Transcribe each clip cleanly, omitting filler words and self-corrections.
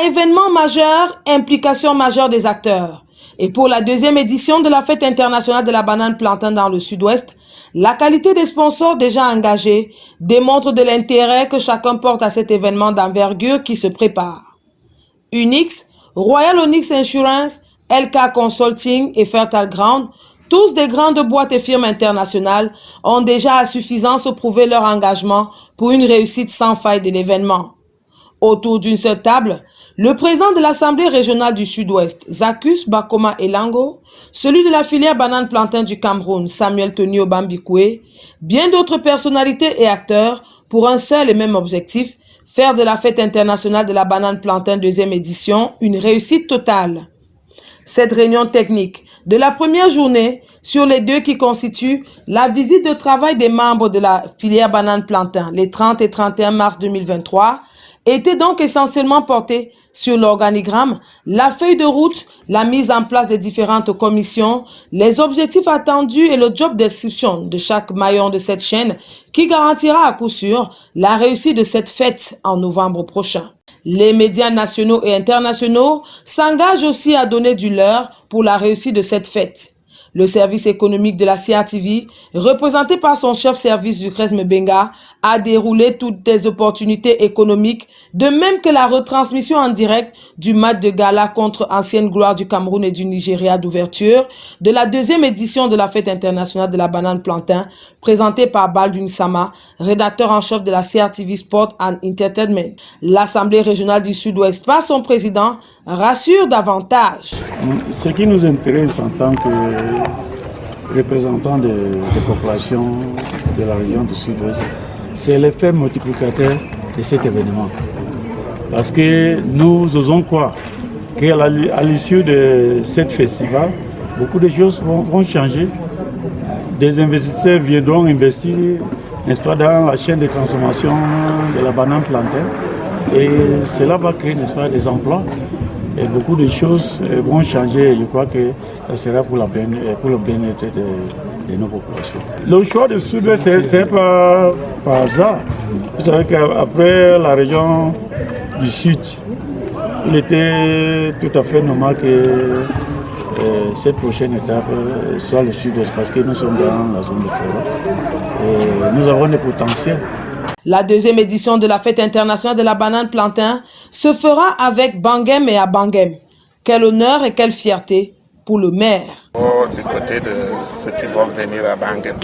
événement majeur, implication majeure des acteurs. Et pour la deuxième édition de la fête internationale de la banane plantain dans le sud-ouest, la qualité des sponsors déjà engagés démontre de l'intérêt que chacun porte à cet événement d'envergure qui se prépare. Unix, Royal Onyx Insurance, LK Consulting et Fertile Ground, tous des grandes boîtes et firmes internationales, ont déjà à suffisance prouvé leur engagement pour une réussite sans faille de l'événement. Autour d'une seule table, le président de l'Assemblée régionale du Sud-Ouest, Zakus Bakoma Elango, celui de la filière banane plantain du Cameroun, Samuel Tonio Bambikoué, bien d'autres personnalités et acteurs pour un seul et même objectif, faire de la fête internationale de la banane plantain deuxième édition une réussite totale. Cette réunion technique de la première journée sur les deux qui constituent la visite de travail des membres de la filière banane plantain les 30 et 31 mars 2023 était donc essentiellement portée sur l'organigramme, la feuille de route, la mise en place des différentes commissions, les objectifs attendus et le job description de chaque maillon de cette chaîne qui garantira à coup sûr la réussite de cette fête en novembre prochain. Les médias nationaux et internationaux s'engagent aussi à donner du leur pour la réussite de cette fête. Le service économique de la CRTV, représenté par son chef service Lucrèce Mbenga, a déroulé toutes les opportunités économiques, de même que la retransmission en direct du match de gala contre ancienne gloire du Cameroun et du Nigeria d'ouverture de la deuxième édition de la fête internationale de la banane plantain, présentée par Baldwin Sama, rédacteur en chef de la CRTV Sport and Entertainment. L'Assemblée régionale du Sud-Ouest, par son président, rassure davantage. Ce qui nous intéresse en tant que représentants des populations de la région du Sud-Ouest, c'est l'effet multiplicateur de cet événement. Parce que nous osons croire qu'à l'issue de ce festival, beaucoup de choses vont changer. Des investisseurs viendront investir, n'est-ce pas, dans la chaîne de transformation de la banane plantain. Et cela va créer, n'est-ce pas, des emplois. Et beaucoup de choses vont changer. Je crois que ça sera pour le bien-être de nos populations. Le choix du Sud-Ouest, ce n'est pas par hasard. Vous savez qu'après la région du Sud, il était tout à fait normal que cette prochaine étape soit le Sud-Ouest, parce que nous sommes dans la zone de forêt et nous avons des potentiels. La deuxième édition de la fête internationale de la banane plantain se fera avec Bangem et à Bangem. Quel honneur et quelle fierté pour le maire. Du côté de ceux qui vont venir à Bangem,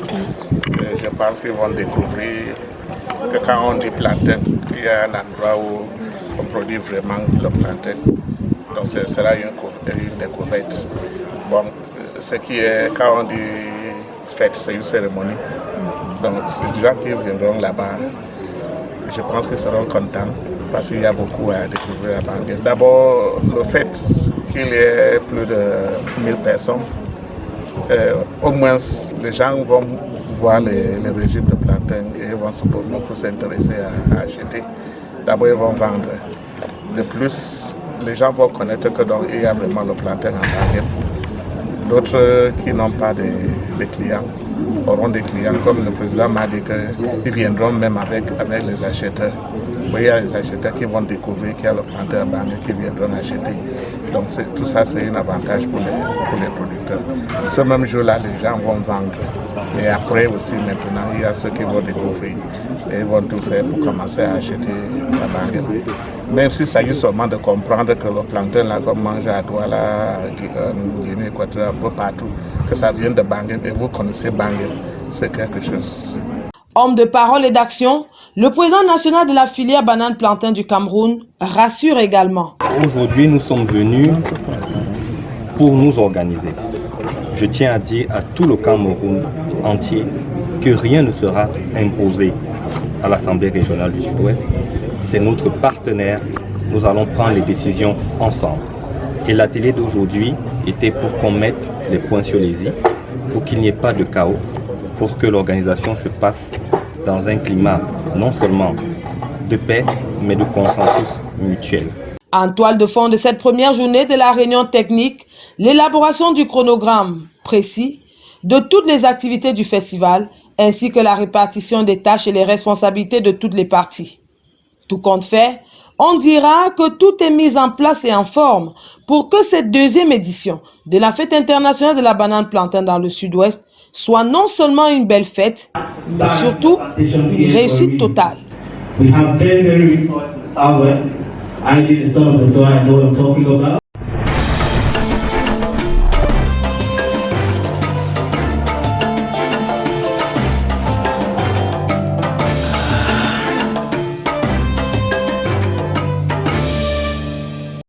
je pense qu'ils vont découvrir que quand on dit plantain, il y a un endroit où on produit vraiment le plantain. Donc ce sera une découverte. Bon, ce qui est, quand on dit fête, c'est une cérémonie. Donc les gens qui viendront là-bas, je pense qu'ils seront contents parce qu'il y a beaucoup à découvrir à Bangem. D'abord, le fait qu'il y ait plus de 1000 personnes, au moins les gens vont voir les régimes de plantain et ils vont beaucoup s'intéresser à acheter. D'abord, ils vont vendre. De plus, les gens vont connaître que donc, il y a vraiment le plantain à Bangem. D'autres qui n'ont pas de clients auront des clients, comme le président m'a dit qu'ils viendront même avec les acheteurs. Il y a les acheteurs qui vont découvrir qu'il y a le plantain à Bangem qui viendront acheter. Donc tout ça, c'est un avantage pour les producteurs. Ce même jour-là, les gens vont vendre. Mais après aussi, maintenant, il y a ceux qui vont découvrir et ils vont tout faire pour commencer à acheter à Bangem. Même s'il s'agit seulement de comprendre que le plantain, là, comme mange à Douala, Guinée équatoriale, un peu partout, que ça vient de Bangem et vous connaissez Bangem, c'est quelque chose. Homme de parole et d'action, le président national de la filière banane plantain du Cameroun rassure également. Aujourd'hui, nous sommes venus pour nous organiser. Je tiens à dire à tout le Cameroun entier que rien ne sera imposé à l'Assemblée régionale du Sud-Ouest. C'est notre partenaire, nous allons prendre les décisions ensemble. Et l'atelier d'aujourd'hui était pour qu'on mette les points sur les i, pour qu'il n'y ait pas de chaos, pour que l'organisation se passe dans un climat non seulement de paix, mais de consensus mutuel. En toile de fond de cette première journée de la réunion technique, l'élaboration du chronogramme précis de toutes les activités du festival, ainsi que la répartition des tâches et les responsabilités de toutes les parties. Tout compte fait, On dira que tout est mis en place et en forme pour que cette deuxième édition de la fête internationale de la banane plantain dans le sud-ouest soit non seulement une belle fête, mais surtout une réussite totale. We have very rich forests in the southwest. I live in the south of the soil, I know what I'm talking about.